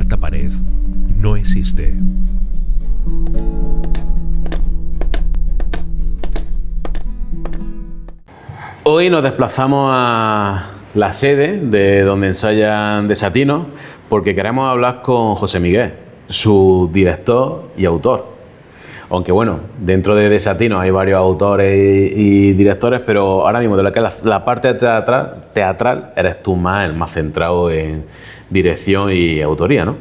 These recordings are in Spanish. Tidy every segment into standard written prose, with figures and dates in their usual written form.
cuarta pared no existe. Hoy nos desplazamos a la sede de donde ensayan Desatinos porque queremos hablar con José Miguel, su director y autor. Aunque bueno, dentro de Desatinos hay varios autores y directores, pero ahora mismo de lo que es la parte teatral eres tú más el más centrado en dirección y autoría, ¿no?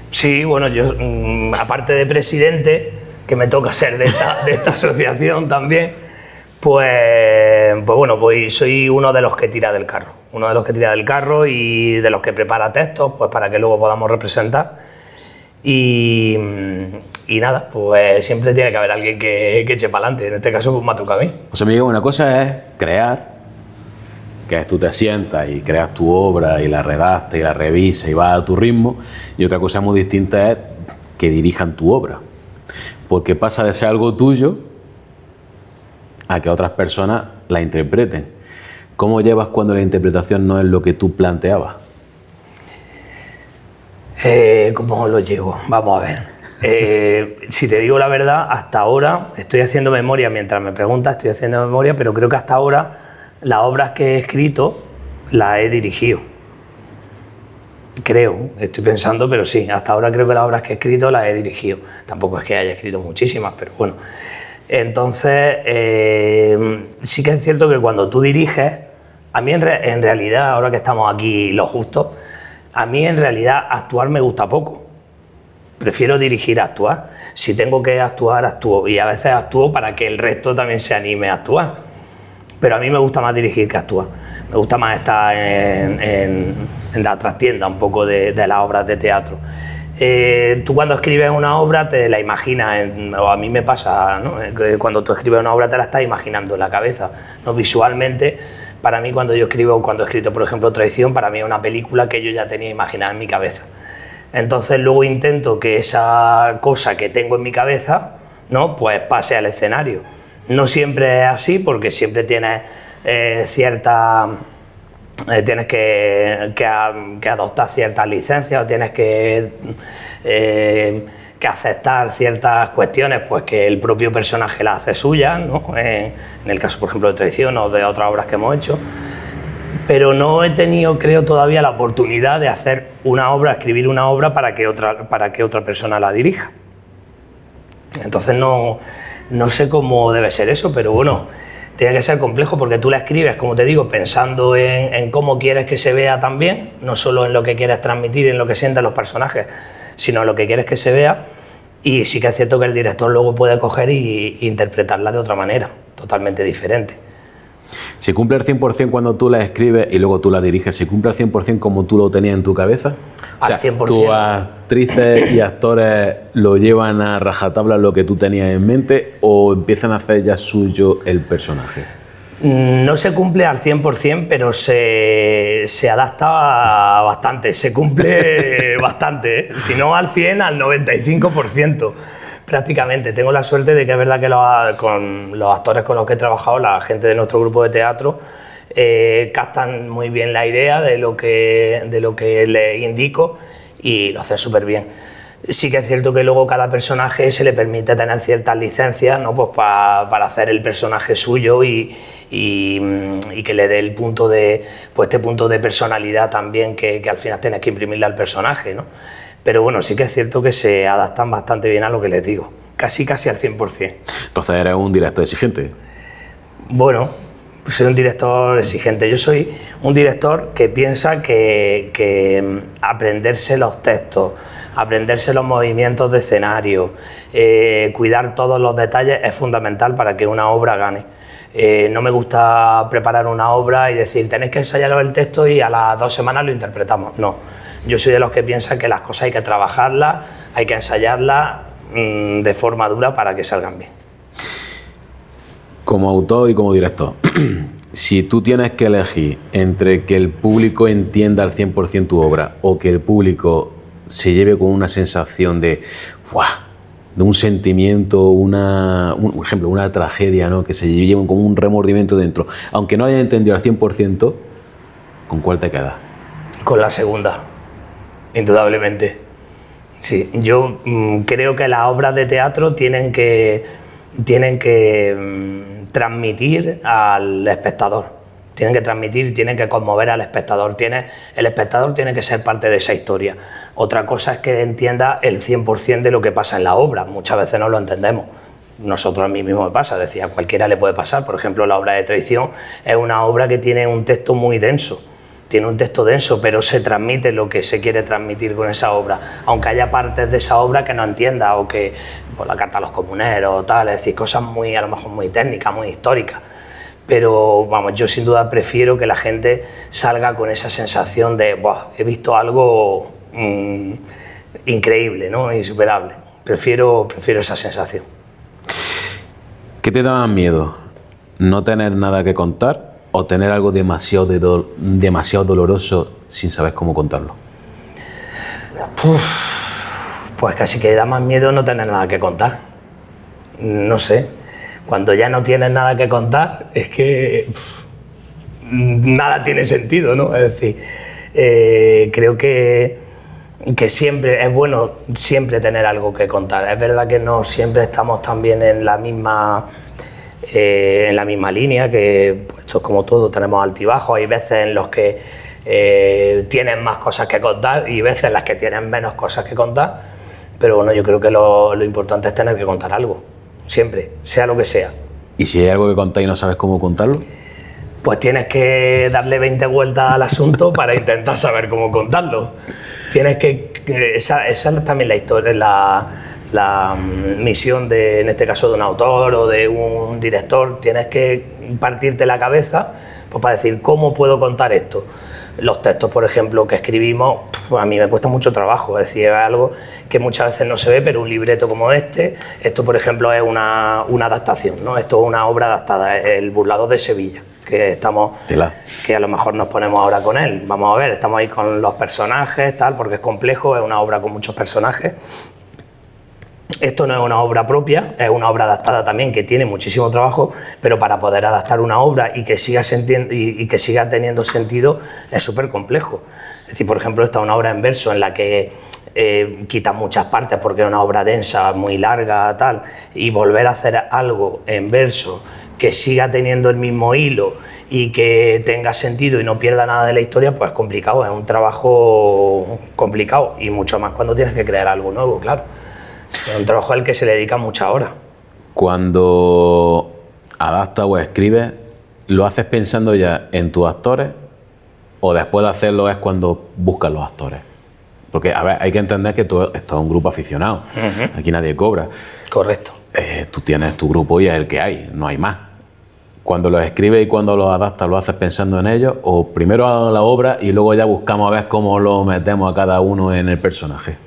Sí, bueno, yo aparte de presidente, que me toca ser de esta asociación también, pues bueno, pues soy uno de los que tira del carro. Uno de los que tira del carro y de los que prepara textos, pues para que luego podamos representar. Y nada, pues siempre tiene que haber alguien que eche para adelante. En este caso, pues me ha tocado a mí. José Miguel, una cosa es crear, que es tú te sientas y creas tu obra y la redactas y la revisas y vas a tu ritmo, y otra cosa muy distinta es que dirijan tu obra, porque pasa de ser algo tuyo a que otras personas la interpreten. ¿Cómo llevas cuando la interpretación no es lo que tú planteabas? ¿Cómo lo llevo? Vamos a ver. Si te digo la verdad, hasta ahora estoy haciendo memoria, mientras me preguntas estoy haciendo memoria, pero creo que hasta ahora las obras que he escrito las he dirigido. Creo, estoy pensando, pero sí, hasta ahora creo que las obras que he escrito las he dirigido. Tampoco es que haya escrito muchísimas, pero bueno. Entonces, sí que es cierto que cuando tú diriges, a mí en realidad, ahora que estamos aquí los justos, a mí en realidad actuar me gusta poco. Prefiero dirigir a actuar. Si tengo que actuar, actúo. Y a veces actúo para que el resto también se anime a actuar. Pero a mí me gusta más dirigir que actuar. Me gusta más estar en la trastienda un poco de las obras de teatro. Tú cuando escribes una obra te la imaginas, o a mí me pasa, ¿no? Cuando tú escribes una obra te la estás imaginando en la cabeza, ¿no? Visualmente. Para mí cuando he escrito por ejemplo Traición, para mí es una película que yo ya tenía imaginada en mi cabeza. Entonces luego intento que esa cosa que tengo en mi cabeza, ¿no? Pues pase al escenario. No siempre es así, porque siempre tienes tienes que adoptar ciertas licencias o tienes que aceptar ciertas cuestiones pues que el propio personaje las hace suyas, ¿no? En el caso, por ejemplo, de Traición o de otras obras que hemos hecho. Pero no he tenido, creo, todavía la oportunidad de hacer una obra, escribir una obra para que otra persona la dirija. Entonces no sé cómo debe ser eso, pero bueno, tiene que ser complejo porque tú la escribes, como te digo, pensando en cómo quieres que se vea también, no solo en lo que quieres transmitir, en lo que sienten los personajes, sino en lo que quieres que se vea. Y sí que es cierto que el director luego puede coger e interpretarla de otra manera, totalmente diferente. ¿Se cumple al 100% cuando tú la escribes y luego tú la diriges? ¿Se cumple al 100% como tú lo tenías en tu cabeza? O sea, al 100%. ¿Tus actrices y actores lo llevan a rajatabla lo que tú tenías en mente o empiezan a hacer ya suyo el personaje? No se cumple al 100%, pero se adapta bastante, se cumple bastante, ¿eh? Si no al 100, al 95%. Prácticamente. Tengo la suerte de que es verdad que con los actores con los que he trabajado, la gente de nuestro grupo de teatro, captan muy bien la idea de lo que les indico y lo hacen súper bien. Sí que es cierto que luego cada personaje se le permite tener ciertas licencias, ¿no? Pues para hacer el personaje suyo y que le dé el punto este punto de personalidad también que al final tienes que imprimirle al personaje, ¿no? Pero bueno, sí que es cierto que se adaptan bastante bien a lo que les digo, casi al 100%. Entonces eres un director exigente. Bueno, soy un director exigente. Yo soy un director que piensa que aprenderse los textos, aprenderse los movimientos de escenario, cuidar todos los detalles es fundamental para que una obra gane. No me gusta preparar una obra y decir tenéis que ensayar el texto y a las 2 semanas lo interpretamos. No, yo soy de los que piensan que las cosas hay que trabajarlas, hay que ensayarlas de forma dura para que salgan bien. Como autor y como director, si tú tienes que elegir entre que el público entienda al 100% tu obra o que el público se lleve con una sensación de un sentimiento, por ejemplo, una tragedia, ¿no? Que se lleve con un remordimiento dentro, aunque no hayan entendido al 100%, ¿con cuál te quedas? Con la segunda. indudablemente. Sí, yo creo que las obras de teatro tienen que transmitir al espectador. Tienen que transmitir, tienen que conmover al espectador. El espectador tiene que ser parte de esa historia. Otra cosa es que entienda el 100% de lo que pasa en la obra. Muchas veces no lo entendemos. Nosotros, a mí mismo me pasa, decía, a cualquiera le puede pasar. Por ejemplo, la obra de Traición es una obra que tiene un texto muy denso. Tiene un texto denso, pero se transmite lo que se quiere transmitir con esa obra. Aunque haya partes de esa obra que no entienda, o que, por la carta a los comuneros o tal, es decir, cosas muy, a lo mejor muy técnicas, muy históricas. Pero vamos, yo sin duda prefiero que la gente salga con esa sensación de ¡buah! He visto algo increíble, ¿no? Insuperable. Prefiero esa sensación. ¿Qué te da más miedo? ¿No tener nada que contar o tener algo demasiado doloroso sin saber cómo contarlo? Pues casi que da más miedo no tener nada que contar. No sé. Cuando ya no tienes nada que contar, es que nada tiene sentido, ¿no? Es decir, creo que siempre es bueno siempre tener algo que contar. Es verdad que no siempre estamos también en la misma línea, que pues, esto es como todo, tenemos altibajos. Hay veces en los que tienen más cosas que contar y veces en las que tienen menos cosas que contar, pero bueno, yo creo que lo importante es tener que contar algo. Siempre, sea lo que sea. ¿Y si hay algo que contar y no sabes cómo contarlo? Pues tienes que darle 20 vueltas al asunto para intentar saber cómo contarlo. Tienes que... Esa es también la historia, la misión en este caso, de un autor o de un director. Tienes que partirte la cabeza pues, para decir, ¿cómo puedo contar esto? Los textos, por ejemplo, que escribimos, a mí me cuesta mucho trabajo, es decir, es algo que muchas veces no se ve, pero un libreto como esto, por ejemplo, es una adaptación, ¿no? Esto es una obra adaptada, El burlador de Sevilla, que a lo mejor nos ponemos ahora con él. Vamos a ver, estamos ahí con los personajes, tal, porque es complejo, es una obra con muchos personajes. Esto no es una obra propia, es una obra adaptada también que tiene muchísimo trabajo, pero para poder adaptar una obra y que siga teniendo sentido es súper complejo. Es decir, por ejemplo, esta es una obra en verso en la que quita muchas partes porque es una obra densa, muy larga, tal, y volver a hacer algo en verso que siga teniendo el mismo hilo y que tenga sentido y no pierda nada de la historia, pues es complicado, es un trabajo complicado, y mucho más cuando tienes que crear algo nuevo, claro. Es un trabajo al que se le dedica muchas horas. Cuando adaptas o escribes, ¿lo haces pensando ya en tus actores o después de hacerlo es cuando buscas los actores? Porque, a ver, hay que entender que esto es un grupo aficionado. Aquí nadie cobra. Correcto. Tú tienes tu grupo y es el que hay, no hay más. Cuando los escribes y cuando los adaptas, ¿lo haces pensando en ellos? ¿O primero hago la obra y luego ya buscamos a ver cómo lo metemos a cada uno en el personaje?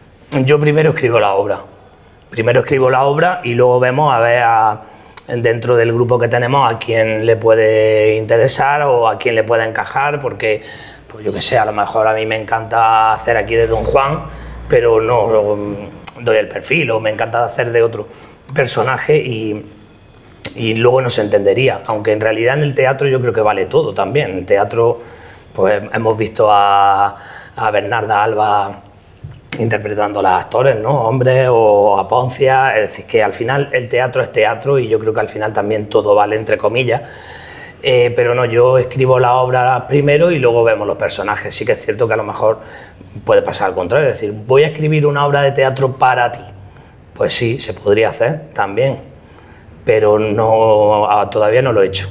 Yo primero escribo la obra. Primero escribo la obra y luego vemos a ver dentro del grupo que tenemos a quién le puede interesar o a quién le puede encajar, porque, pues yo qué sé, a lo mejor a mí me encanta hacer aquí de Don Juan, pero no doy el perfil, o me encanta hacer de otro personaje y luego no se entendería, aunque en realidad en el teatro yo creo que vale todo también. En el teatro pues hemos visto a Bernarda Alba interpretando a los actores, ¿no? Hombres, o a Poncia, es decir, que al final el teatro es teatro y yo creo que al final también todo vale, entre comillas, pero no, yo escribo la obra primero y luego vemos los personajes. Sí que es cierto que a lo mejor puede pasar al contrario, es decir, voy a escribir una obra de teatro para ti, pues sí, se podría hacer también, pero no, todavía no lo he hecho.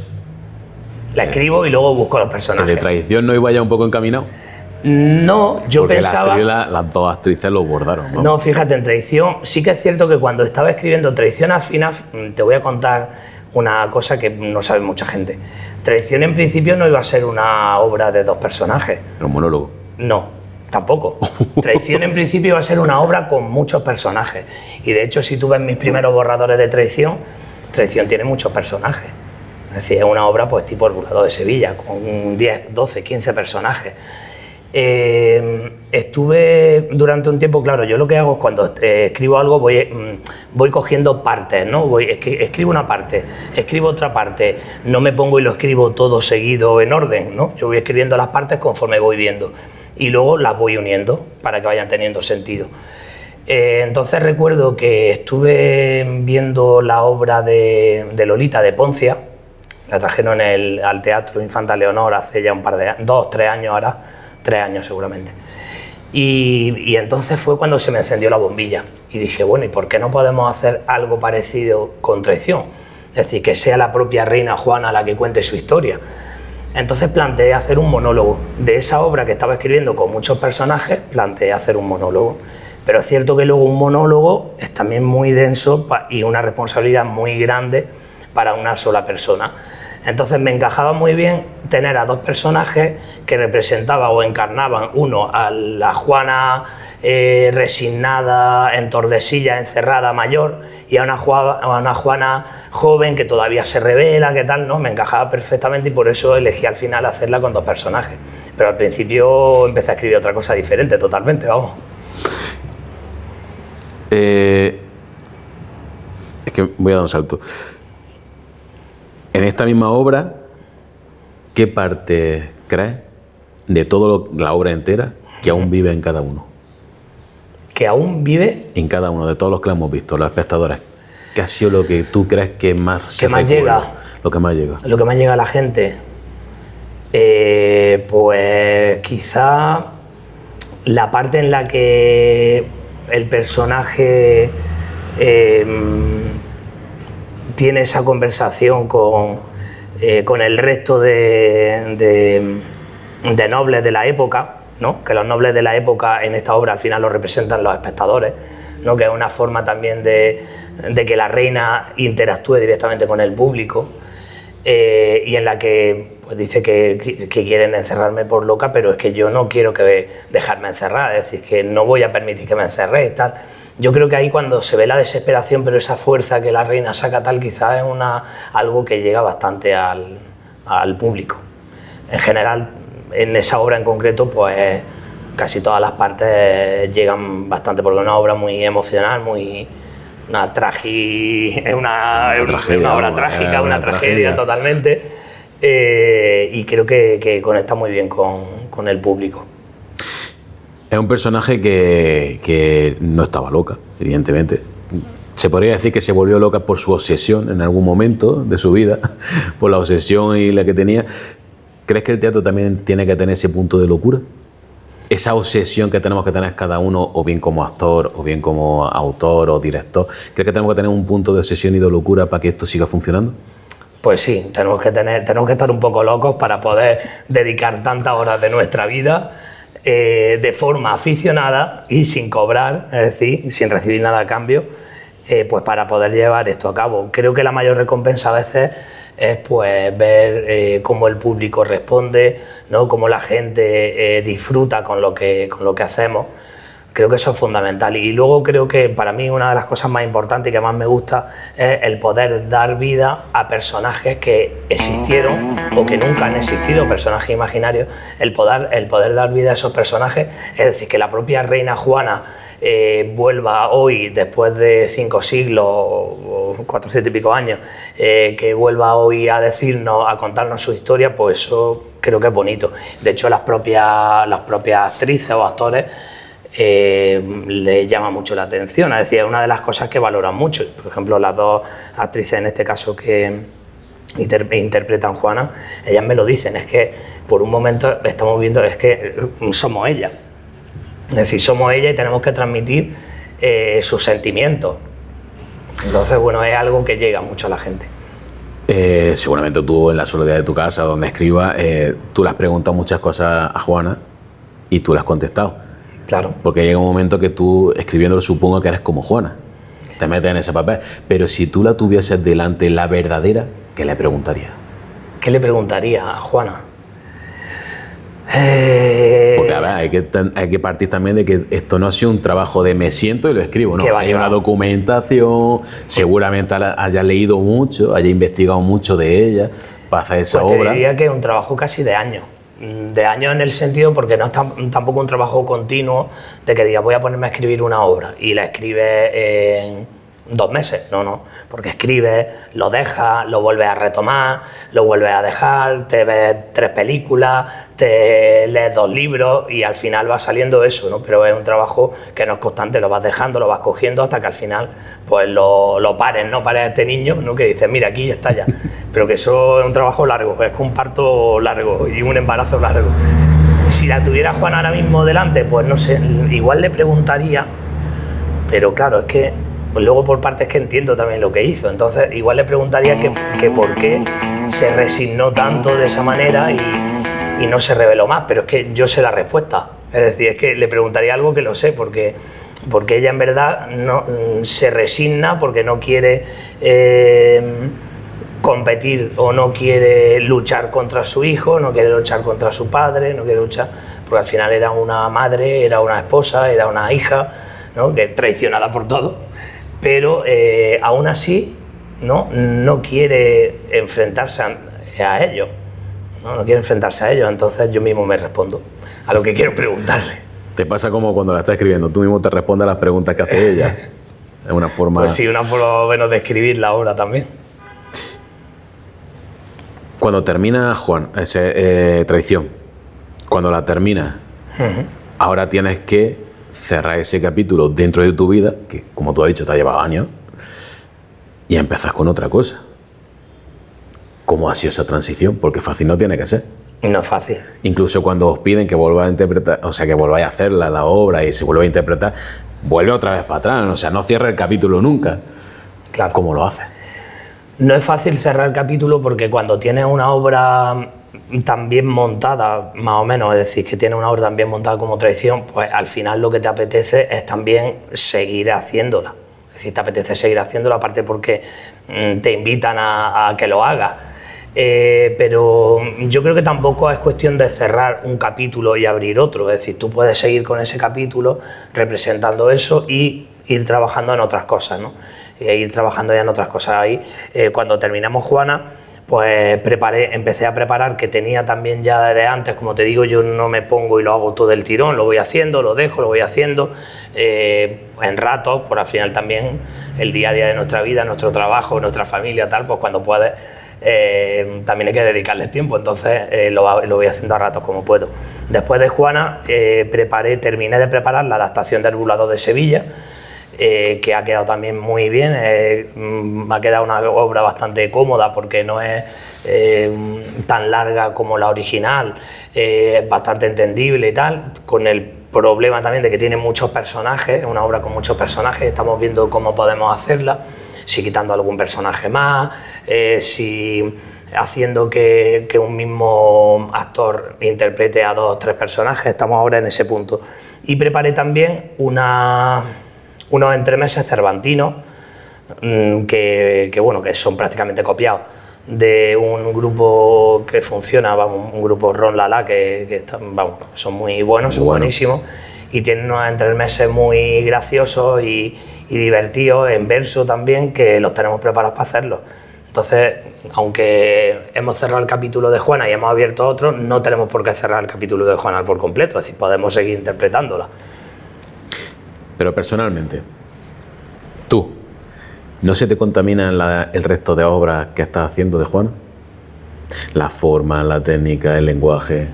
La escribo y luego busco los personajes. ¿De Traición no iba ya un poco encaminado? No, yo porque pensaba... las dos actrices lo bordaron, ¿no? No, fíjate, en Traición sí que es cierto que cuando estaba escribiendo Traición, al final te voy a contar una cosa que no sabe mucha gente. Traición en principio no iba a ser una obra de dos personajes. ¿Un monólogo? No, tampoco. Traición en principio iba a ser una obra con muchos personajes. Y de hecho, si tú ves mis primeros borradores de Traición, Traición tiene muchos personajes. Es decir, es una obra pues tipo El burlador de Sevilla, con 10, 12, 15 personajes. Estuve durante un tiempo, claro, yo lo que hago es cuando escribo algo voy cogiendo partes, ¿no? Escribo una parte, escribo otra parte, no me pongo y lo escribo todo seguido en orden, ¿no? Yo voy escribiendo las partes conforme voy viendo. y luego las voy uniendo para que vayan teniendo sentido. Entonces recuerdo que estuve viendo la obra de Lolita de Poncia, la trajeron al Teatro Infanta Leonor hace ya un par de años, 2, 3 años ahora, 3 años seguramente. Y entonces fue cuando se me encendió la bombilla y dije, bueno, ¿y por qué no podemos hacer algo parecido con Traición? Es decir, que sea la propia reina Juana la que cuente su historia. Entonces planteé hacer un monólogo. De esa obra que estaba escribiendo con muchos personajes, planteé hacer un monólogo. Pero es cierto que luego un monólogo es también muy denso y una responsabilidad muy grande para una sola persona. Entonces me encajaba muy bien tener a 2 personajes que representaban o encarnaban, uno a la Juana resignada, en Tordesillas, encerrada, mayor, y a una Juana joven que todavía se revela, que tal, ¿no? Me encajaba perfectamente y por eso elegí al final hacerla con 2 personajes. Pero al principio empecé a escribir otra cosa diferente, totalmente, vamos. Es que voy a dar un salto. En esta misma obra, ¿qué parte crees de toda la obra entera que aún vive en cada uno? ¿Que aún vive? En cada uno, de todos los que la hemos visto, los espectadores. ¿Qué ha sido lo que tú crees que más ¿Qué más llega? Lo que más llega. Lo que más llega a la gente. Pues quizá la parte en la que el personaje tiene esa conversación con el resto de nobles de la época, ¿no? Que los nobles de la época en esta obra al final los representan los espectadores, ¿no? Que es una forma también de que la reina interactúe directamente con el público, y en la que pues, dice que quieren encerrarme por loca, pero es que yo no quiero dejarme encerrar, es decir, que no voy a permitir que me encerréis, tal. Yo creo que ahí cuando se ve la desesperación, pero esa fuerza que la reina saca tal, quizás es algo que llega bastante al público. En general, en esa obra en concreto, pues casi todas las partes llegan bastante, porque es una obra muy emocional, una tragedia, una obra trágica, una tragedia totalmente, y creo que conecta muy bien con el público. Es un personaje que no estaba loca, evidentemente. Se podría decir que se volvió loca por su obsesión en algún momento de su vida, por la obsesión y la que tenía. ¿Crees que el teatro también tiene que tener ese punto de locura? Esa obsesión que tenemos que tener cada uno, o bien como actor, o bien como autor o director. ¿Crees que tenemos que tener un punto de obsesión y de locura para que esto siga funcionando? Pues sí, tenemos que estar un poco locos para poder dedicar tantas horas de nuestra vida de forma aficionada y sin cobrar, es decir, sin recibir nada a cambio, pues para poder llevar esto a cabo. Creo que la mayor recompensa a veces es pues ver cómo el público responde, ¿no? Cómo la gente disfruta con lo que hacemos. Creo que eso es fundamental. Y luego creo que para mí una de las cosas más importantes y que más me gusta es el poder dar vida a personajes que existieron o que nunca han existido, personajes imaginarios, el poder dar vida a esos personajes, es decir, que la propia reina Juana vuelva hoy, después de 5 siglos o 400 y pico años, que vuelva hoy a decirnos, a contarnos su historia, pues eso creo que es bonito. De hecho, las propias actrices o actores les llama mucho la atención, es decir, es una de las cosas que valoran mucho. Por ejemplo, las 2 actrices en este caso que interpretan Juana, ellas me lo dicen, es que por un momento estamos viendo, es que somos ella, es decir, somos ella y tenemos que transmitir sus sentimientos. Entonces, bueno, es algo que llega mucho a la gente. Seguramente tú en la soledad de tu casa, donde escribas, tú le has preguntado muchas cosas a Juana y tú le has contestado. Claro. Porque llega un momento que tú, escribiéndolo, supongo que eres como Juana. Te metes en ese papel. Pero si tú la tuvieses delante, la verdadera, ¿qué le preguntarías? ¿Qué le preguntaría a Juana? Porque a ver, hay que partir también de que esto no ha sido un trabajo de me siento y lo escribo, ¿no? Hay una documentación, seguramente haya leído mucho, haya investigado mucho de ella para hacer esa obra. Te diría que es un trabajo casi de años. De años en el sentido, porque no es tampoco un trabajo continuo de que digas voy a ponerme a escribir una obra y la escribes 2 meses, no, porque escribes, lo dejas, lo vuelves a retomar, lo vuelves a dejar, te ves 3 películas, te lees 2 libros y al final va saliendo eso, ¿no? Pero es un trabajo que no es constante, lo vas dejando, lo vas cogiendo hasta que al final pues lo pares, no pares a este niño, ¿no? Que dices, mira, aquí está ya, pero que eso es un trabajo largo, es un parto largo y un embarazo largo. Si la tuviera Juan ahora mismo delante, pues no sé, igual le preguntaría, pero claro, es que pues luego por partes que entiendo también lo que hizo, entonces igual le preguntaría que por qué se resignó tanto de esa manera y no se reveló más, pero es que yo sé la respuesta, es decir, es que le preguntaría algo que lo sé, porque ella en verdad no se resigna porque no quiere competir o no quiere luchar contra su hijo, no quiere luchar contra su padre, no quiere luchar, porque al final era una madre, era una esposa, era una hija, ¿no? Que traicionada por todo. Pero aún así no quiere enfrentarse a ellos, no quiere enfrentarse a ellos, entonces yo mismo me respondo a lo que quiero preguntarle. Te pasa como cuando la estás escribiendo, tú mismo te respondes a las preguntas que hace ella. Es una forma... Pues sí, una forma menos de escribir la obra también. Cuando termina, Juan, Traición, cuando la terminas, ahora tienes que cerrar ese capítulo dentro de tu vida, que como tú has dicho te ha llevado años, y empezar con otra cosa. ¿Cómo ha sido esa transición? Porque fácil no tiene que ser. No es fácil. Incluso cuando os piden que volváis a interpretar, o sea, que volváis a hacer la obra y se vuelve a interpretar, vuelve otra vez para atrás, o sea, no cierra el capítulo nunca. Claro. ¿Cómo lo haces? No es fácil cerrar el capítulo porque cuando tienes una obra tan bien montada, más o menos, es decir, que tienes una obra tan bien montada como Traición, pues al final lo que te apetece es también seguir haciéndola. Es decir, te apetece seguir haciéndola, aparte porque te invitan a que lo hagas. Pero yo creo que tampoco es cuestión de cerrar un capítulo y abrir otro. Es decir, tú puedes seguir con ese capítulo representando eso y ir trabajando en otras cosas, ¿no? Ir trabajando ya en otras cosas ahí. Cuando terminamos Juana, pues empecé a preparar, que tenía también ya desde antes, como te digo, yo no me pongo y lo hago todo el tirón, lo voy haciendo, lo dejo, lo voy haciendo, en ratos, por al final también el día a día de nuestra vida, nuestro trabajo, nuestra familia, tal, pues cuando puedes, también hay que dedicarles tiempo, entonces lo voy haciendo a ratos como puedo. Después de Juana, terminé de preparar la adaptación del Burlador de Sevilla, que ha quedado también muy bien, ha quedado una obra bastante cómoda porque no es tan larga como la original, es bastante entendible y tal, con el problema también de que tiene muchos personajes, es una obra con muchos personajes, estamos viendo cómo podemos hacerla, si quitando algún personaje más, si haciendo que un mismo actor interprete a 2 o 3 personajes, estamos ahora en ese punto. Y preparé también unos entremeses cervantinos que son prácticamente copiados de un grupo que funciona, un grupo Ron Lala, que son muy buenos, son buenísimos, y tienen unos entremeses muy graciosos y divertidos, en verso también, que los tenemos preparados para hacerlos. Entonces, aunque hemos cerrado el capítulo de Juana y hemos abierto otro, no tenemos por qué cerrar el capítulo de Juana por completo, es decir, podemos seguir interpretándola. Pero personalmente, tú, ¿no se te contamina el resto de obras que estás haciendo de Juana? La forma, la técnica, el lenguaje.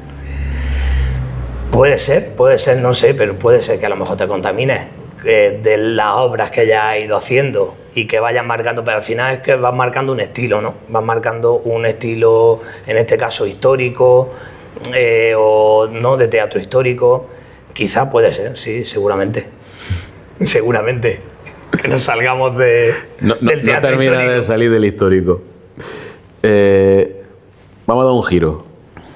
Puede ser, no sé, pero puede ser que a lo mejor te contamines de las obras que ya has ido haciendo y que vayan marcando, pero al final es que vas marcando un estilo, ¿no? Vas marcando un estilo, en este caso histórico, o no, de teatro histórico. Quizá puede ser, sí, seguramente. Seguramente. Que nos salgamos del teatro no termina histórico. De salir del histórico. Vamos a dar un giro.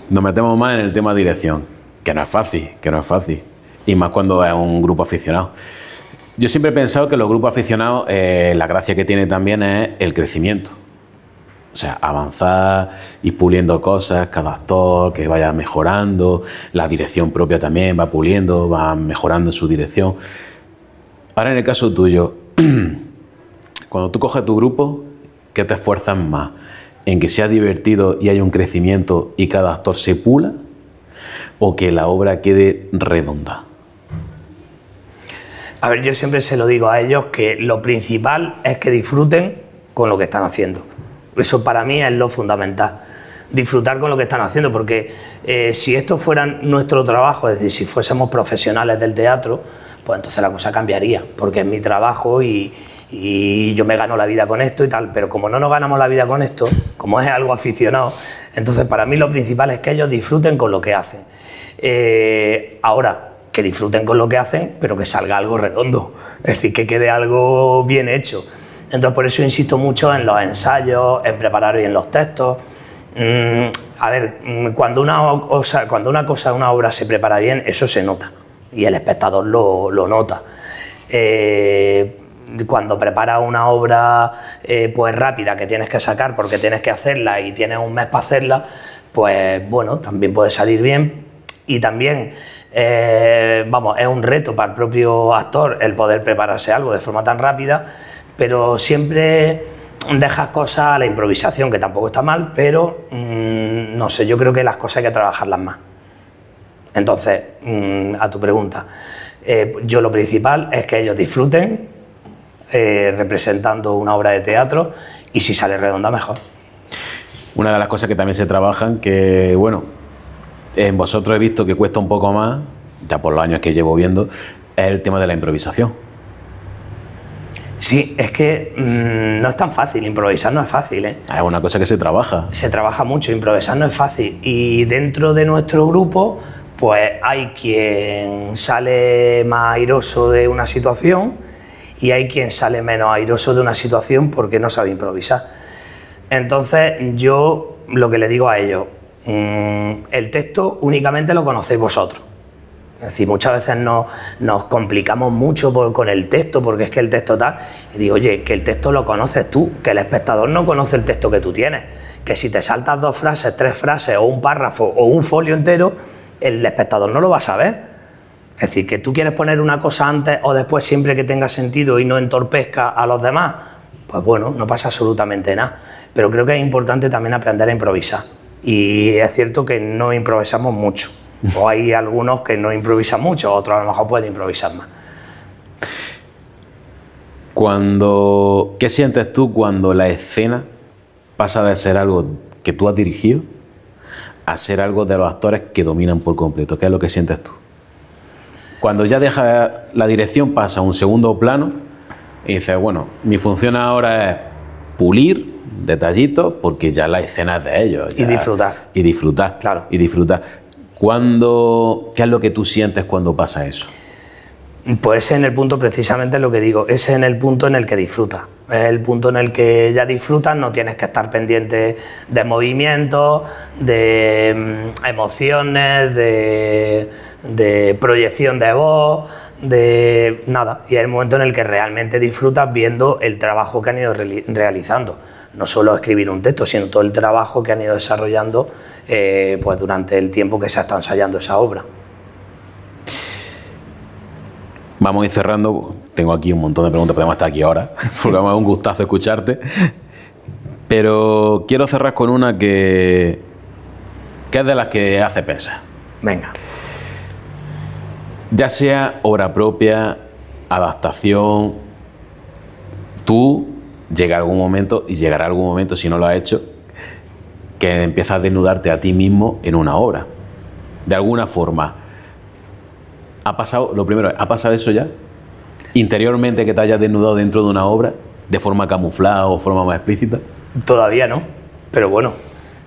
Nos metemos más en el tema de dirección, que no es fácil. Y más cuando es un grupo aficionado. Yo siempre he pensado que los grupos aficionados, la gracia que tiene también es el crecimiento. O sea, avanzar, ir puliendo cosas, cada actor que vaya mejorando, la dirección propia también va puliendo, va mejorando su dirección. Ahora en el caso tuyo, cuando tú coges tu grupo, ¿qué te esfuerzas más? ¿En que sea divertido y haya un crecimiento y cada actor se pula? ¿O que la obra quede redonda? A ver, yo siempre se lo digo a ellos que lo principal es que disfruten con lo que están haciendo. Eso para mí es lo fundamental. Disfrutar con lo que están haciendo, porque si esto fuera nuestro trabajo, es decir, si fuésemos profesionales del teatro, pues entonces la cosa cambiaría, porque es mi trabajo y yo me gano la vida con esto y tal, pero como no nos ganamos la vida con esto, como es algo aficionado, entonces para mí lo principal es que ellos disfruten con lo que hacen. Ahora, que disfruten con lo que hacen, pero que salga algo redondo, es decir, que quede algo bien hecho. Entonces por eso insisto mucho en los ensayos, en preparar bien los textos. A ver, cuando una cosa, una obra se prepara bien, eso se nota y el espectador lo nota. Cuando preparas una obra pues rápida que tienes que sacar porque tienes que hacerla y tienes un mes para hacerla, pues bueno, también puede salir bien y también vamos, es un reto para el propio actor el poder prepararse algo de forma tan rápida, pero siempre dejas cosas a la improvisación, que tampoco está mal, pero no sé, yo creo que las cosas hay que trabajarlas más. Entonces, a tu pregunta, yo lo principal es que ellos disfruten representando una obra de teatro y si sale redonda, mejor. Una de las cosas que también se trabajan, que bueno, en vosotros he visto que cuesta un poco más, ya por los años que llevo viendo, es el tema de la improvisación. Sí, es que no es tan fácil, improvisar no es fácil, ¿eh? Es una cosa que se trabaja. Se trabaja mucho, improvisar no es fácil. Y dentro de nuestro grupo, pues hay quien sale más airoso de una situación y hay quien sale menos airoso de una situación porque no sabe improvisar. Entonces, yo lo que le digo a ellos, el texto únicamente lo conocéis vosotros. Es decir, muchas veces nos complicamos mucho con el texto, porque es que el texto tal, y digo, oye, que el texto lo conoces tú, que el espectador no conoce el texto que tú tienes, que si te saltas 2 frases, 3 frases, o un párrafo, o un folio entero, el espectador no lo va a saber. Es decir, que tú quieres poner una cosa antes o después siempre que tenga sentido y no entorpezca a los demás, pues bueno, no pasa absolutamente nada. Pero creo que es importante también aprender a improvisar. Y es cierto que no improvisamos mucho. O hay algunos que no improvisan mucho, otros a lo mejor pueden improvisar más. ¿Qué sientes tú cuando la escena pasa de ser algo que tú has dirigido a ser algo de los actores que dominan por completo? ¿Qué es lo que sientes tú? Cuando ya deja la dirección, pasa a un segundo plano y dices, bueno, mi función ahora es pulir detallitos porque ya la escena es de ellos. Y disfrutar. Y disfrutar. Claro. Y disfrutar. ¿Qué es lo que tú sientes cuando pasa eso? Pues en el punto, precisamente lo que digo, es en el punto en el que disfrutas. Es el punto en el que ya disfrutas, no tienes que estar pendiente de movimientos, de emociones, de proyección de voz, de nada. Y es el momento en el que realmente disfrutas viendo el trabajo que han ido realizando. No solo escribir un texto, sino todo el trabajo que han ido desarrollando pues durante el tiempo que se está ensayando esa obra. Vamos a ir cerrando. Tengo aquí un montón de preguntas, podemos estar aquí ahora, porque me da un gustazo escucharte. Pero quiero cerrar con una que es de las que hace pensar. Venga. Ya sea obra propia, adaptación, tú llega algún momento, y llegará algún momento, si no lo has hecho, que empiezas a desnudarte a ti mismo en una obra. De alguna forma. Lo primero, ¿ha pasado eso ya? Interiormente, que te hayas desnudado dentro de una obra, de forma camuflada o forma más explícita. Todavía no, pero bueno,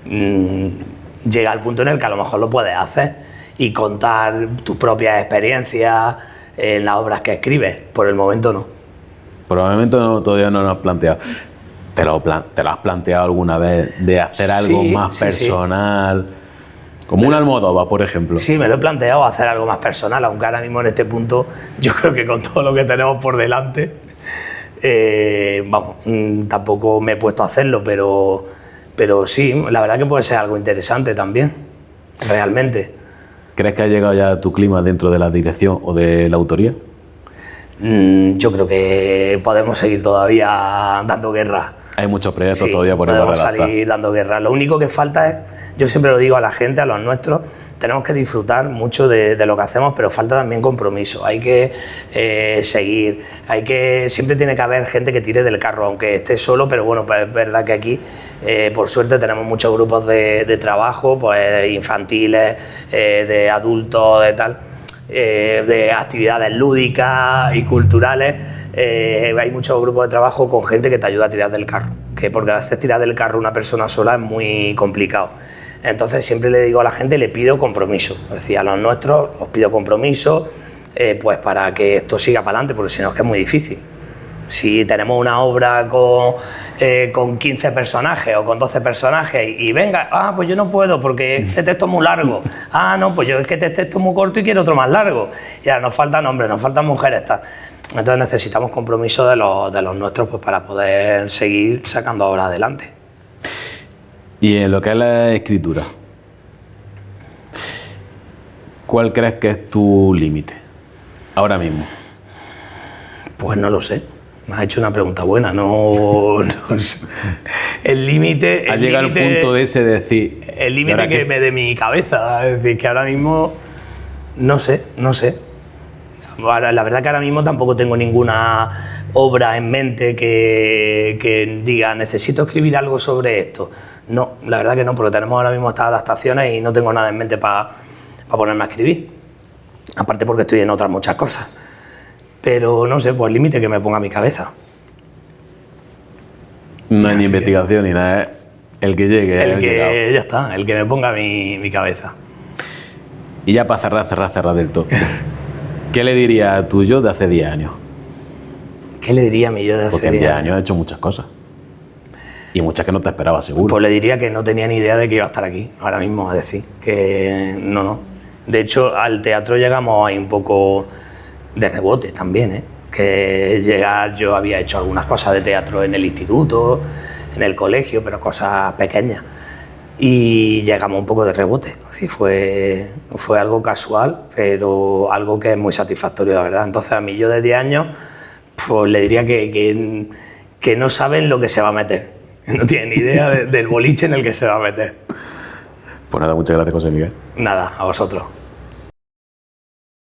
llega el punto en el que a lo mejor lo puedes hacer y contar tus propias experiencias en las obras que escribes. Por el momento no. Por el momento no, todavía no lo has planteado. ¿Te lo has planteado alguna vez de hacer algo más personal? Sí. Como un Almodóvar, por ejemplo. Sí, me lo he planteado hacer algo más personal, aunque ahora mismo en este punto yo creo que con todo lo que tenemos por delante, tampoco me he puesto a hacerlo, pero sí, la verdad que puede ser algo interesante también, realmente. ¿Crees que ha llegado ya tu clima dentro de la dirección o de la autoría? Yo creo que podemos seguir todavía dando guerra. Hay muchos proyectos sí, todavía por ahí para podemos redactar. salir dando guerra. Lo único que falta es, yo siempre lo digo a la gente, a los nuestros, tenemos que disfrutar mucho de lo que hacemos, pero falta también compromiso. Hay que seguir, siempre tiene que haber gente que tire del carro, aunque esté solo, pero bueno, pues es verdad que aquí, por suerte, tenemos muchos grupos de trabajo, pues infantiles, de adultos, de tal. De actividades lúdicas y culturales, hay muchos grupos de trabajo con gente que te ayuda a tirar del carro, porque a veces tirar del carro una persona sola es muy complicado. Entonces siempre le digo a la gente, le pido compromiso, es decir, a los nuestros os pido compromiso, pues para que esto siga para adelante, porque si no es que es muy difícil. Si tenemos una obra con 15 personajes o con 12 personajes y venga, pues yo no puedo porque este texto es muy largo. No, pues yo es que este texto es muy corto y quiero otro más largo. Y ahora nos faltan hombres, nos faltan mujeres, tal. Entonces necesitamos compromiso de los nuestros, pues, para poder seguir sacando obras adelante. Y en lo que es la escritura, ¿cuál crees que es tu límite ahora mismo? Pues no lo sé. Me has hecho una pregunta buena, no sé. El límite... ¿Has llegado al punto de ese de decir... El límite que me dé mi cabeza, es decir, que ahora mismo no sé. Ahora, la verdad que ahora mismo tampoco tengo ninguna obra en mente que diga necesito escribir algo sobre esto. No, la verdad que no, porque tenemos ahora mismo estas adaptaciones y no tengo nada en mente para ponerme a escribir. Aparte porque estoy en otras muchas cosas. Pero no sé, pues el límite que me ponga mi cabeza. No hay ni investigación ni nada, es el que llegue. Ya está, el que me ponga mi cabeza. Y ya para cerrar del todo. ¿Qué le diría a tu yo de hace 10 años? ¿Qué le diría a mi yo de hace 10 años? Porque en 10 años he hecho muchas cosas. Y muchas que no te esperaba, seguro. Pues le diría que no tenía ni idea de que iba a estar aquí, ahora mismo, es decir, que no. De hecho, al teatro llegamos ahí un poco de rebote también, que yo había hecho algunas cosas de teatro en el instituto, en el colegio, pero cosas pequeñas. Y llegamos un poco de rebote, así fue algo casual, pero algo que es muy satisfactorio, la verdad. Entonces a mí yo de 10 años, pues le diría que no saben lo que se va a meter, no tienen ni idea del boliche en el que se va a meter. Pues nada, muchas gracias, José Miguel. Nada, a vosotros.